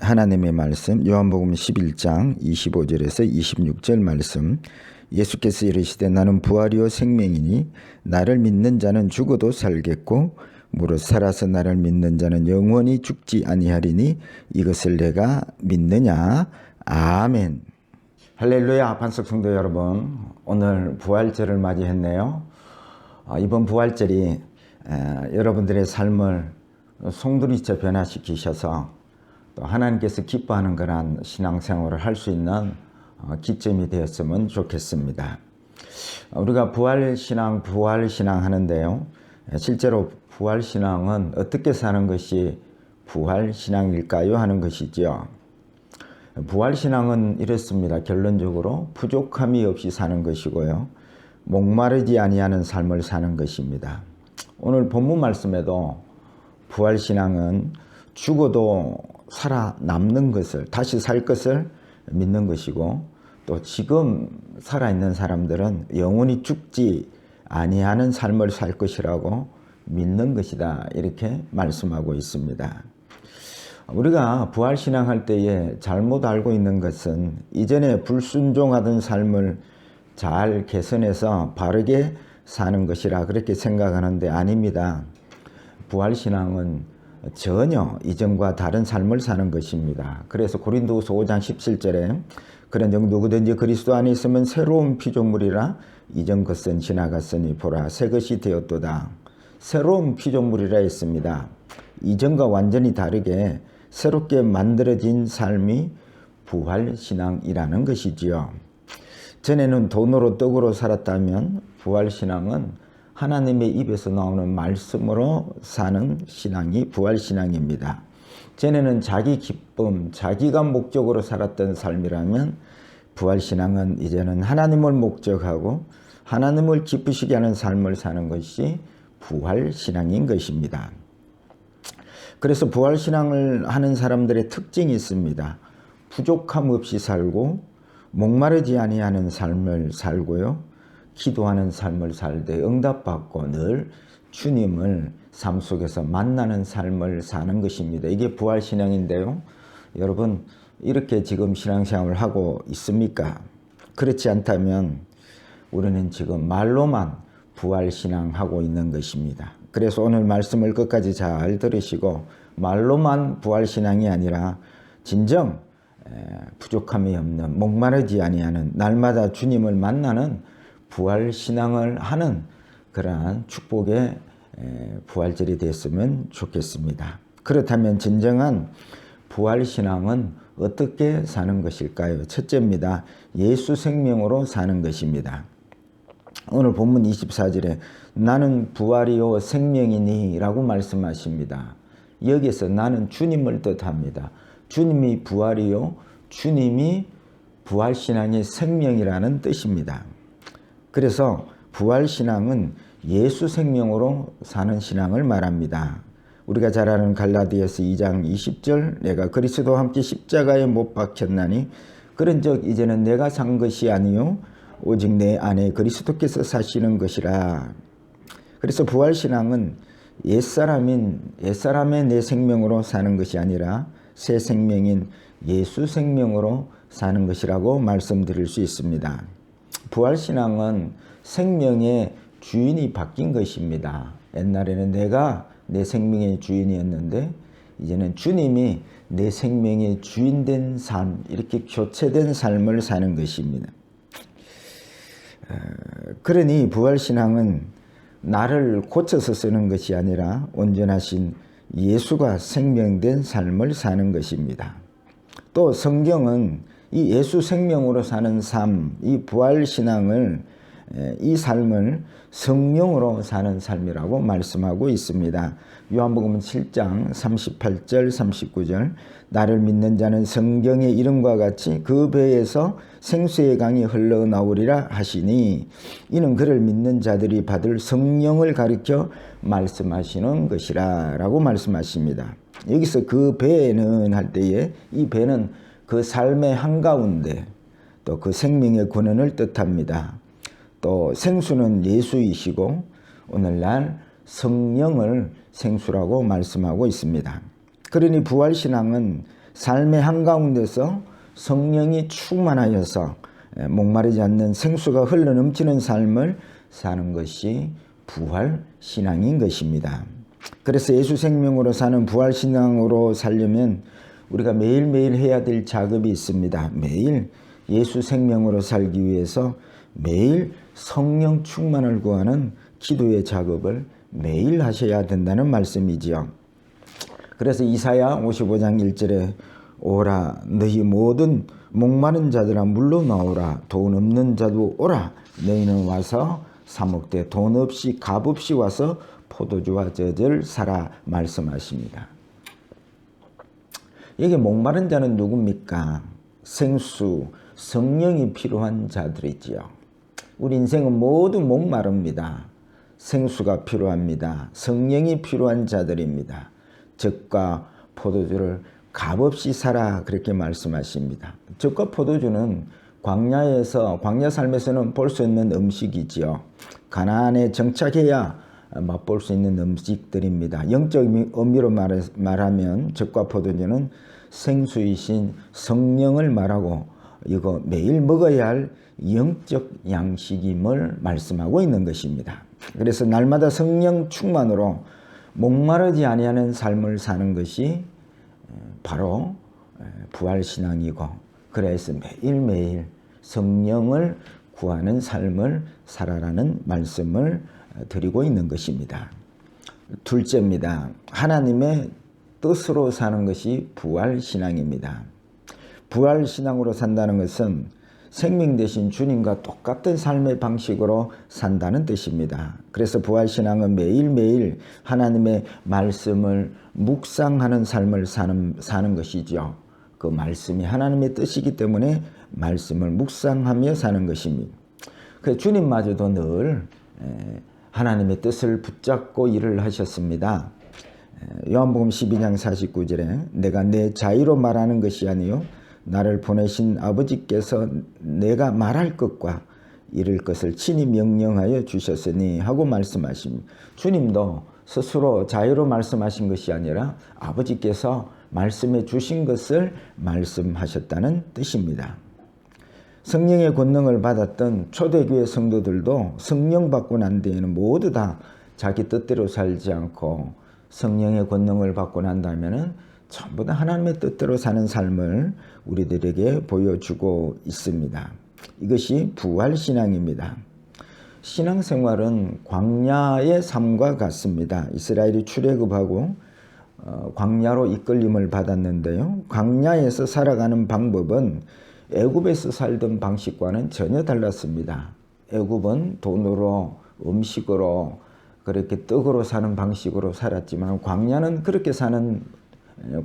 하나님의 말씀 요한복음 11장 25절에서 26절 말씀. 예수께서 이르시되 나는 부활이요 생명이니 나를 믿는 자는 죽어도 살겠고 무릇 살아서 나를 믿는 자는 영원히 죽지 아니하리니 이것을 내가 믿느냐. 아멘. 할렐루야. 반석 성도 여러분, 오늘 부활절을 맞이했네요. 이번 부활절이 여러분들의 삶을 송두리째 변화시키셔서 또 하나님께서 기뻐하는 그런 신앙생활을 할 수 있는 기점이 되었으면 좋겠습니다. 우리가 부활신앙 하는데요, 실제로 부활신앙은 어떻게 사는 것이 부활신앙일까요? 하는 것이죠. 부활신앙은 이렇습니다. 결론적으로 부족함이 없이 사는 것이고요, 목마르지 아니하는 삶을 사는 것입니다. 오늘 본문 말씀에도 부활신앙은 죽어도 살아남는 것을, 다시 살 것을 믿는 것이고, 또 지금 살아있는 사람들은 영원히 죽지 아니하는 삶을 살 것이라고 믿는 것이다, 이렇게 말씀하고 있습니다. 우리가 부활신앙 할 때에 잘못 알고 있는 것은 이전에 불순종하던 삶을 잘 개선해서 바르게 사는 것이라 그렇게 생각하는데 아닙니다. 부활신앙은 전혀 이전과 다른 삶을 사는 것입니다. 그래서 고린도후서 5장 17절에 그런즉 누구든지 그리스도 안에 있으면 새로운 피조물이라 이전 것은 지나갔으니 보라 새 것이 되었도다. 새로운 피조물이라 했습니다. 이전과 완전히 다르게 새롭게 만들어진 삶이 부활신앙이라는 것이지요. 전에는 돈으로 떡으로 살았다면 부활신앙은 하나님의 입에서 나오는 말씀으로 사는 신앙이 부활신앙입니다. 전에는 자기 기쁨, 자기가 목적으로 살았던 삶이라면 부활신앙은 이제는 하나님을 목적하고 하나님을 기쁘시게 하는 삶을 사는 것이 부활신앙인 것입니다. 그래서 부활신앙을 하는 사람들의 특징이 있습니다. 부족함 없이 살고 목마르지 아니하는 삶을 살고요, 기도하는 삶을 살 때 응답받고 늘 주님을 삶 속에서 만나는 삶을 사는 것입니다. 이게 부활신앙인데요, 여러분 이렇게 지금 신앙생활을 하고 있습니까? 그렇지 않다면 우리는 지금 말로만 부활신앙하고 있는 것입니다. 그래서 오늘 말씀을 끝까지 잘 들으시고 말로만 부활신앙이 아니라 진정 부족함이 없는, 목마르지 아니하는, 날마다 주님을 만나는 부활신앙을 하는 그러한 축복의 부활절이 됐으면 좋겠습니다. 그렇다면 진정한 부활신앙은 어떻게 사는 것일까요? 첫째입니다. 예수 생명으로 사는 것입니다. 오늘 본문 24절에 나는 부활이요 생명이니 라고 말씀하십니다. 여기서 나는 주님을 뜻합니다. 주님이 부활이요, 주님이 부활신앙의 생명이라는 뜻입니다. 그래서 부활신앙은 예수 생명으로 사는 신앙을 말합니다. 우리가 잘 아는 갈라디아서 2장 20절 내가 그리스도와 함께 십자가에 못 박혔나니 그런즉 이제는 내가 산 것이 아니요 오직 내 안에 그리스도께서 사시는 것이라. 그래서 부활신앙은 옛사람의 내 생명으로 사는 것이 아니라 새 생명인 예수 생명으로 사는 것이라고 말씀드릴 수 있습니다. 부활신앙은 생명의 주인이 바뀐 것입니다. 옛날에는 내가 내 생명의 주인이었는데 이제는 주님이 내 생명의 주인된 삶, 이렇게 교체된 삶을 사는 것입니다. 그러니 부활신앙은 나를 고쳐서 쓰는 것이 아니라 온전하신 예수가 생명된 삶을 사는 것입니다. 또 성경은 이 예수 생명으로 사는 삶, 이 부활신앙을, 이 삶을 성령으로 사는 삶이라고 말씀하고 있습니다. 요한복음 7장 38절 39절 나를 믿는 자는 성경의 이름과 같이 그 배에서 생수의 강이 흘러나오리라 하시니 이는 그를 믿는 자들이 받을 성령을 가리켜 말씀하시는 것이라 라고 말씀하십니다. 여기서 그 배는 할 때에 이 배는 그 삶의 한가운데 또 그 생명의 근원을 뜻합니다. 또 생수는 예수이시고 오늘날 성령을 생수라고 말씀하고 있습니다. 그러니 부활신앙은 삶의 한가운데서 성령이 충만하여서 목마르지 않는 생수가 흘러넘치는 삶을 사는 것이 부활신앙인 것입니다. 그래서 예수 생명으로 사는 부활신앙으로 살려면 우리가 매일매일 해야 될 작업이 있습니다. 매일 예수 생명으로 살기 위해서 매일 성령 충만을 구하는 기도의 작업을 매일 하셔야 된다는 말씀이지요. 그래서 이사야 55장 1절에 오라 너희 모든 목마른 자들아 물러 나오라 돈 없는 자도 오라 너희는 와서 사 먹되 돈 없이 값 없이 와서 포도주와 젖을 사라 말씀하십니다. 여기 목마른 자는 누굽니까? 생수, 성령이 필요한 자들이지요. 우리 인생은 모두 목마릅니다. 생수가 필요합니다. 성령이 필요한 자들입니다. 젖과 포도주를 값없이 사라 그렇게 말씀하십니다. 젖과 포도주는 광야에서 광야 삶에서는 볼 수 있는 음식이지요. 가나안에 정착해야 맛볼 수 있는 음식들입니다. 영적 의미로 말하면 젖과 포도주는 생수이신 성령을 말하고 이거 매일 먹어야 할 영적 양식임을 말씀하고 있는 것입니다. 그래서 날마다 성령 충만으로 목마르지 아니하는 삶을 사는 것이 바로 부활신앙이고 그래서 매일매일 성령을 구하는 삶을 살아라는 말씀을 드리고 있는 것입니다. 둘째입니다. 하나님의 뜻으로 사는 것이 부활신앙입니다. 부활신앙으로 산다는 것은 생명 되신 주님과 똑같은 삶의 방식으로 산다는 뜻입니다. 그래서 부활신앙은 매일매일 하나님의 말씀을 묵상하는 삶을 사는 것이죠. 그 말씀이 하나님의 뜻이기 때문에 말씀을 묵상하며 사는 것입니다. 그 주님마저도 늘 하나님의 뜻을 붙잡고 일을 하셨습니다. 요한복음 12장 49절에 내가 내 자의로 말하는 것이 아니요 나를 보내신 아버지께서 내가 말할 것과 이룰 것을 친히 명령하여 주셨으니 하고 말씀하십니다. 주님도 스스로 자유로 말씀하신 것이 아니라 아버지께서 말씀해 주신 것을 말씀하셨다는 뜻입니다. 성령의 권능을 받았던 초대교회 성도들도 성령 받고 난 뒤에는 모두 다 자기 뜻대로 살지 않고 성령의 권능을 받고 난 다음에는 전부 다 하나님의 뜻대로 사는 삶을 우리들에게 보여주고 있습니다. 이것이 부활신앙입니다. 신앙생활은 광야의 삶과 같습니다. 이스라엘이 출애굽하고 광야로 이끌림을 받았는데요. 광야에서 살아가는 방법은 애굽에서 살던 방식과는 전혀 달랐습니다. 애굽은 돈으로 음식으로 그렇게 떡으로 사는 방식으로 살았지만 광야는 그렇게 사는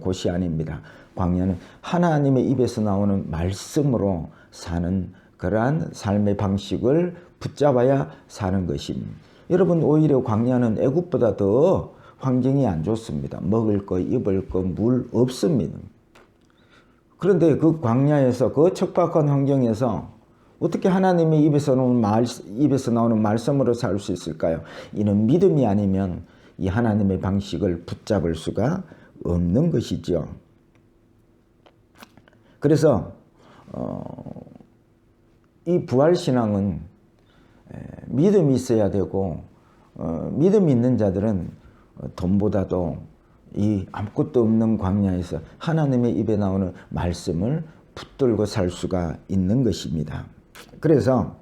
곳이 아닙니다. 광야는 하나님의 입에서 나오는 말씀으로 사는 그러한 삶의 방식을 붙잡아야 사는 것입니다. 여러분 오히려 광야는 애굽보다 더 환경이 안 좋습니다. 먹을 거, 입을 거, 물 없습니다. 그런데 그 광야에서 그 척박한 환경에서 어떻게 하나님의 입에서 나오는 말씀으로 살 수 있을까요? 이는 믿음이 아니면 이 하나님의 방식을 붙잡을 수가 없는 것이죠. 그래서 이 부활신앙은 믿음이 있어야 되고 믿음이 있는 자들은 돈보다도 이 아무것도 없는 광야에서 하나님의 입에 나오는 말씀을 붙들고 살 수가 있는 것입니다. 그래서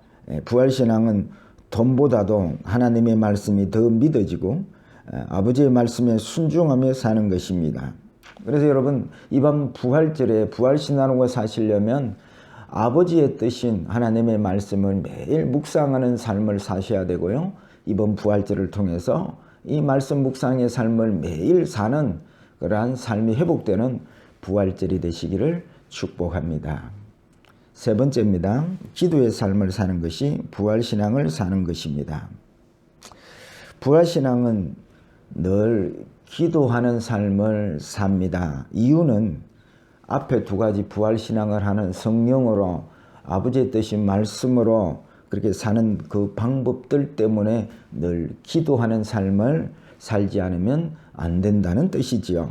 부활신앙은 돈보다도 하나님의 말씀이 더 믿어지고 아버지의 말씀에 순종하며 사는 것입니다. 그래서 여러분 이번 부활절에 부활신앙으로 사시려면 아버지의 뜻인 하나님의 말씀을 매일 묵상하는 삶을 사셔야 되고요. 이번 부활절을 통해서 이 말씀 묵상의 삶을 매일 사는 그러한 삶이 회복되는 부활절이 되시기를 축복합니다. 세 번째입니다. 기도의 삶을 사는 것이 부활신앙을 사는 것입니다. 부활신앙은 늘 기도하는 삶을 삽니다. 이유는 앞에 두 가지 부활신앙을 하는 성령으로 아버지의 뜻인 말씀으로 그렇게 사는 그 방법들 때문에 늘 기도하는 삶을 살지 않으면 안 된다는 뜻이지요.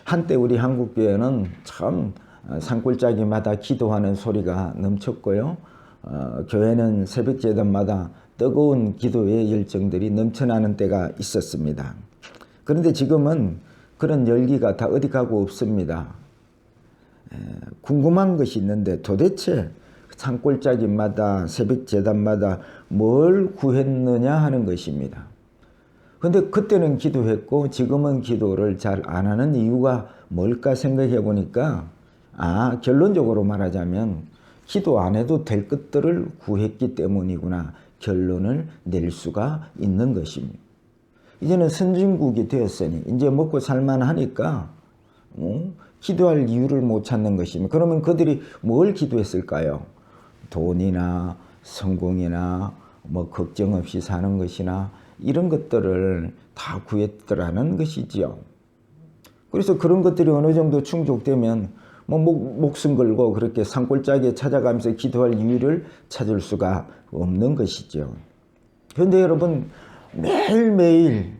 한때 우리 한국교회는 참 산골짜기마다 기도하는 소리가 넘쳤고요. 교회는 새벽 제단마다 뜨거운 기도의 열정들이 넘쳐나는 때가 있었습니다. 그런데 지금은 그런 열기가 다 어디 가고 없습니다. 궁금한 것이 있는데 도대체 산골짜기마다 새벽 제단마다 뭘 구했느냐 하는 것입니다. 근데 그때는 기도했고 지금은 기도를 잘 안 하는 이유가 뭘까 생각해 보니까 결론적으로 말하자면 기도 안 해도 될 것들을 구했기 때문이구나 결론을 낼 수가 있는 것입니다. 이제는 선진국이 되었으니 이제 먹고 살만하니까 기도할 이유를 못 찾는 것입니다. 그러면 그들이 뭘 기도했을까요? 돈이나 성공이나 뭐 걱정 없이 사는 것이나 이런 것들을 다 구했더라는 것이지요. 그래서 그런 것들이 어느 정도 충족되면 목숨 걸고 그렇게 산골짜기에 찾아가면서 기도할 이유를 찾을 수가 없는 것이죠. 그런데 여러분, 매일매일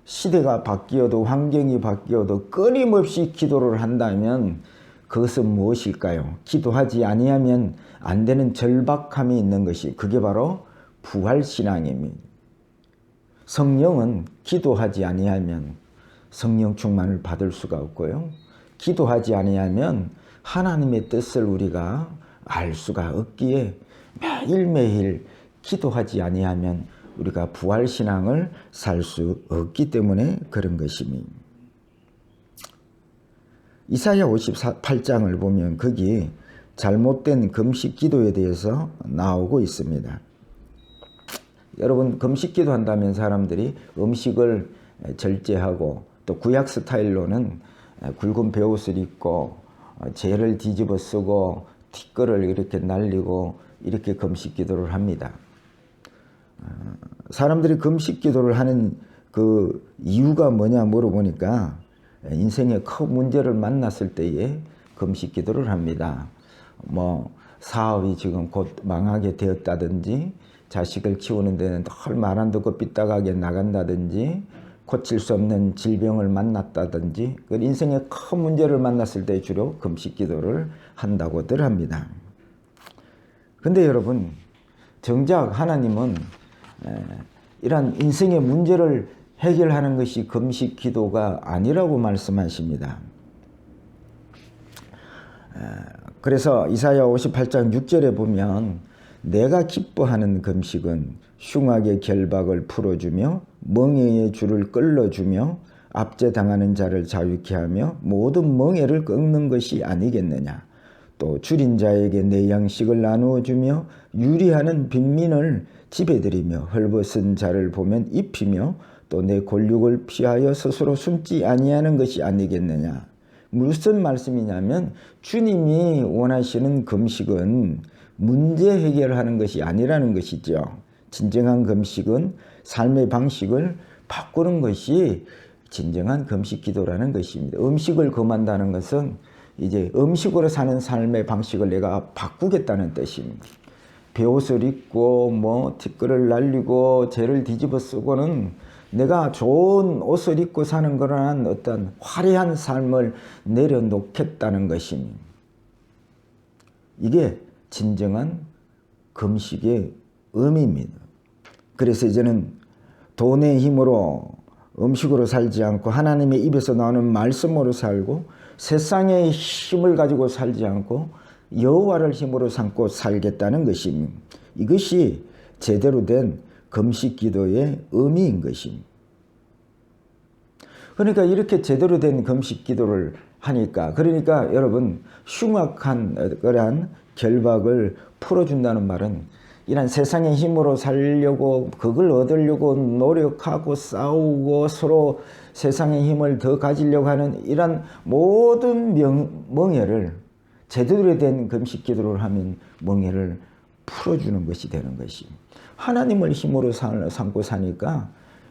시대가 바뀌어도 환경이 바뀌어도 끊임없이 기도를 한다면 그것은 무엇일까요? 기도하지 아니하면 안 되는 절박함이 있는 것이 그게 바로 부활신앙입니다. 성령은 기도하지 아니하면 성령 충만을 받을 수가 없고요. 기도하지 아니하면 하나님의 뜻을 우리가 알 수가 없기에 매일매일 기도하지 아니하면 우리가 부활신앙을 살 수 없기 때문에 그런 것입니다. 이사야 58장을 보면 거기 잘못된 금식 기도에 대해서 나오고 있습니다. 여러분, 금식 기도한다면 사람들이 음식을 절제하고 또 구약 스타일로는 굵은 베옷을 입고 재를 뒤집어 쓰고 티끌을 이렇게 날리고 이렇게 금식 기도를 합니다. 사람들이 금식 기도를 하는 그 이유가 뭐냐 물어보니까 인생에 큰 문제를 만났을 때에 금식 기도를 합니다. 뭐 사업이 지금 곧 망하게 되었다든지 자식을 키우는 데는 늘 말 안 듣고 삐딱하게 나간다든지 고칠 수 없는 질병을 만났다든지 인생에 큰 문제를 만났을 때 주로 금식 기도를 한다고들 합니다. 근데 여러분, 정작 하나님은 이러한 인생의 문제를 해결하는 것이 금식 기도가 아니라고 말씀하십니다. 그래서 이사야 58장 6절에 보면 내가 기뻐하는 금식은 흉악의 결박을 풀어주며 멍에의 줄을 끌어주며 압제당하는 자를 자유케 하며 모든 멍에를 꺾는 것이 아니겠느냐. 또 줄인 자에게 내 양식을 나누어 주며 유리하는 빈민을 집에 들이며 헐벗은 자를 보면 입히며 또 내 골육을 피하여 스스로 숨지 아니하는 것이 아니겠느냐. 무슨 말씀이냐면 주님이 원하시는 금식은 문제 해결하는 것이 아니라는 것이죠. 진정한 금식은 삶의 방식을 바꾸는 것이 진정한 금식 기도라는 것입니다. 음식을 금한다는 것은 이제 음식으로 사는 삶의 방식을 내가 바꾸겠다는 뜻입니다. 베옷을 입고 티끌을 날리고 재를 뒤집어 쓰고는 내가 좋은 옷을 입고 사는 그러한 어떤 화려한 삶을 내려놓겠다는 것입니다. 이게 진정한 금식의 의미입니다. 그래서 이제는 돈의 힘으로 음식으로 살지 않고 하나님의 입에서 나오는 말씀으로 살고 세상의 힘을 가지고 살지 않고 여호와를 힘으로 삼고 살겠다는 것입니다. 이것이 제대로 된 금식 기도의 의미인 것입니다. 그러니까 이렇게 제대로 된 금식 기도를 하니까 그러니까 여러분 흉악한 그러한 결박을 풀어준다는 말은 이런 세상의 힘으로 살려고 그걸 얻으려고 노력하고 싸우고 서로 세상의 힘을 더 가지려고 하는 이런 모든 멍에를 제대로 된 금식 기도를 하면 멍에를 풀어주는 것이 되는 것입니다. 하나님을 힘으로 삼고 사니까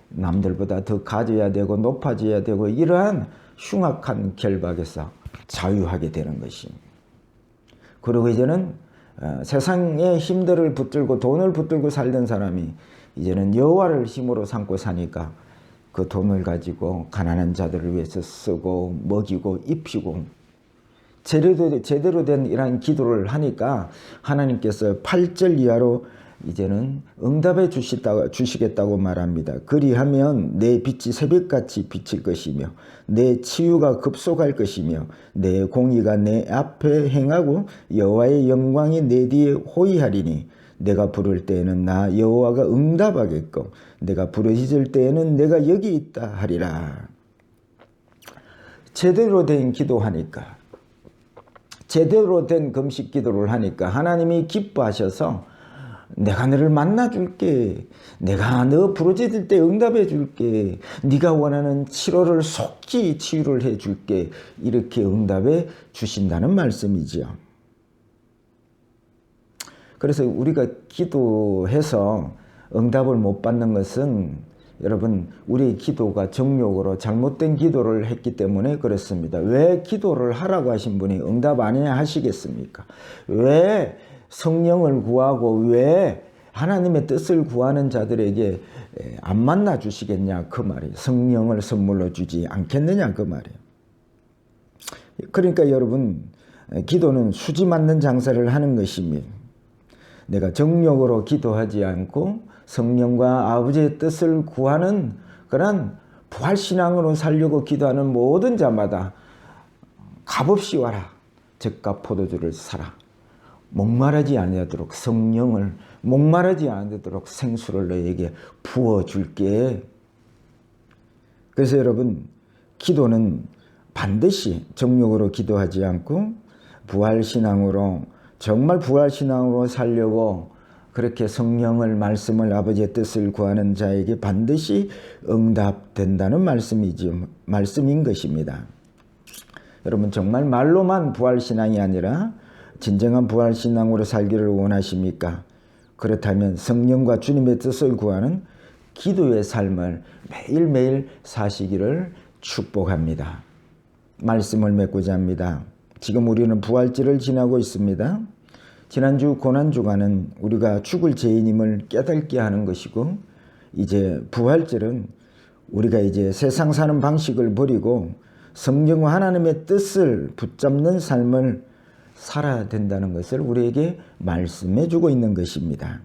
남들보다 더 가져야 되고 높아져야 되고 이러한 흉악한 결박에서 자유하게 되는 것입니다. 그리고 이제는 세상의 힘들을 붙들고 돈을 붙들고 살던 사람이 이제는 여호와를 힘으로 삼고 사니까 그 돈을 가지고 가난한 자들을 위해서 쓰고 먹이고 입히고 제대로 된 이러한 기도를 하니까 하나님께서 8절 이하로 이제는 응답해 주시겠다고 말합니다. 그리하면 내 빛이 새벽같이 비칠 것이며 내 치유가 급속할 것이며 내 공의가 내 앞에 행하고 여호와의 영광이 내 뒤에 호위하리니 내가 부를 때에는 나 여호와가 응답하겠고 내가 부르짖을 때에는 내가 여기 있다 하리라. 제대로 된 기도하니까, 제대로 된 금식 기도를 하니까 하나님이 기뻐하셔서 내가 너를 만나줄게, 내가 너 부르짖을 때 응답해 줄게, 네가 원하는 치료를 속히 치유를 해줄게, 이렇게 응답해 주신다는 말씀이지요. 그래서 우리가 기도해서 응답을 못 받는 것은 여러분 우리의 기도가 정욕으로 잘못된 기도를 했기 때문에 그렇습니다. 왜 기도를 하라고 하신 분이 응답 안 해야 하시겠습니까? 왜 성령을 구하고 왜 하나님의 뜻을 구하는 자들에게 안 만나 주시겠냐 그 말이에요. 성령을 선물로 주지 않겠느냐 그 말이에요. 그러니까 여러분 기도는 수지 맞는 장사를 하는 것입니다. 내가 정욕으로 기도하지 않고 성령과 아버지의 뜻을 구하는 그런 부활신앙으로 살려고 기도하는 모든 자마다 값없이 와라. 젖과 포도주를 사라. 목마르지 아니하도록 성령을 목마르지 않도록 생수를 너에게 부어줄게. 그래서 여러분 기도는 반드시 정욕으로 기도하지 않고 부활신앙으로 정말 부활신앙으로 살려고 그렇게 성령을 말씀을 아버지의 뜻을 구하는 자에게 반드시 응답된다는 말씀인 것입니다. 여러분 정말 말로만 부활신앙이 아니라 진정한 부활신앙으로 살기를 원하십니까? 그렇다면 성령과 주님의 뜻을 구하는 기도의 삶을 매일매일 사시기를 축복합니다. 말씀을 맺고자 합니다. 지금 우리는 부활절을 지나고 있습니다. 지난주 고난주간은 우리가 죽을 죄인임을 깨닫게 하는 것이고 이제 부활절은 우리가 이제 세상 사는 방식을 버리고 성령과 하나님의 뜻을 붙잡는 삶을 살아야 된다는 것을 우리에게 말씀해 주고 있는 것입니다.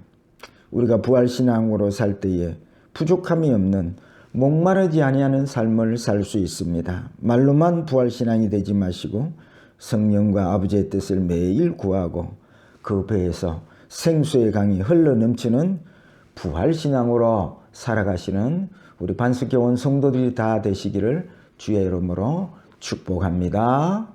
우리가 부활신앙으로 살 때에 부족함이 없는 목마르지 아니하는 삶을 살 수 있습니다. 말로만 부활신앙이 되지 마시고 성령과 아버지의 뜻을 매일 구하고 그 배에서 생수의 강이 흘러넘치는 부활신앙으로 살아가시는 우리 반석교원 성도들이 다 되시기를 주의 이름으로 축복합니다.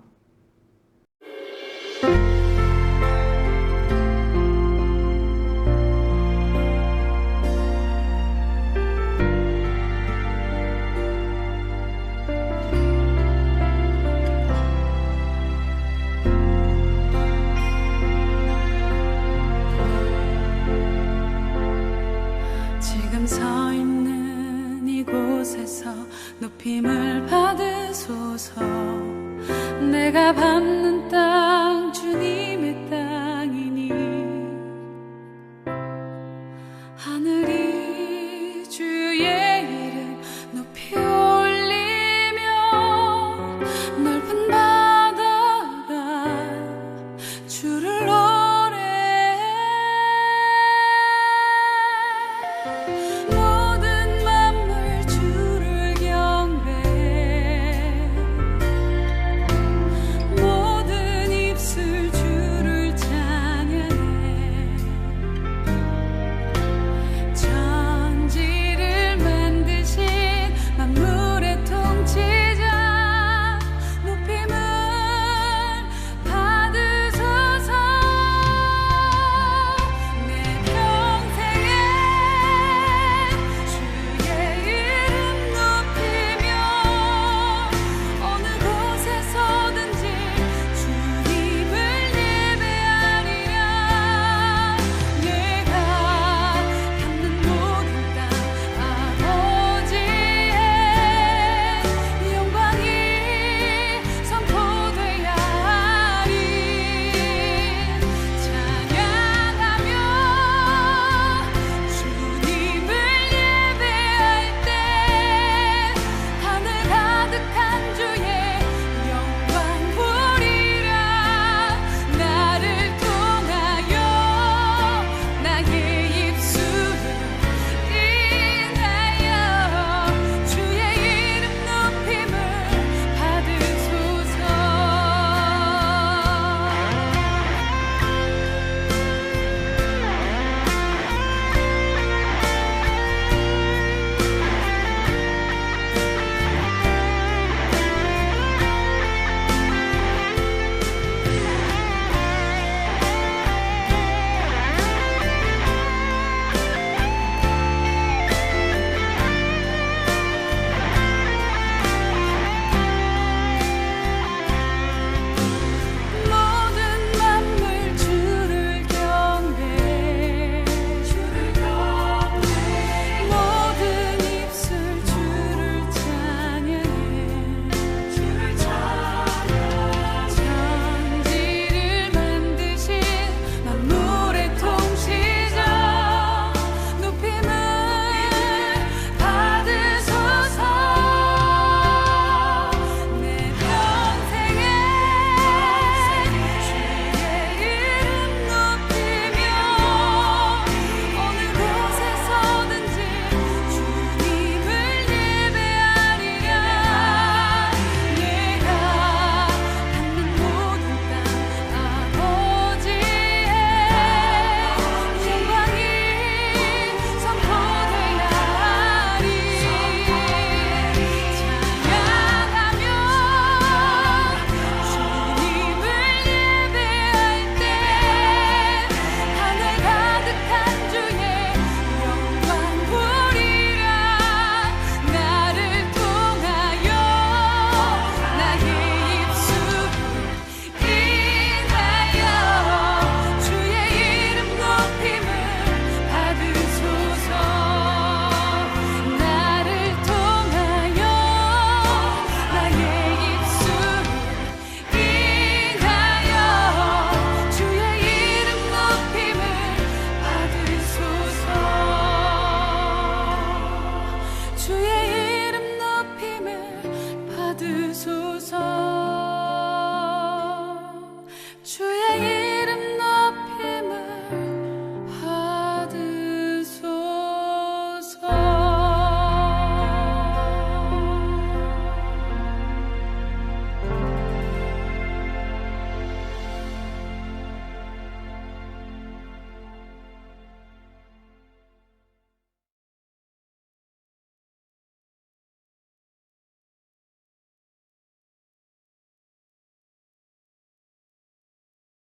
지금 서 있는 이곳에서 높임을 받으소서. 내가 밟는 땅 주님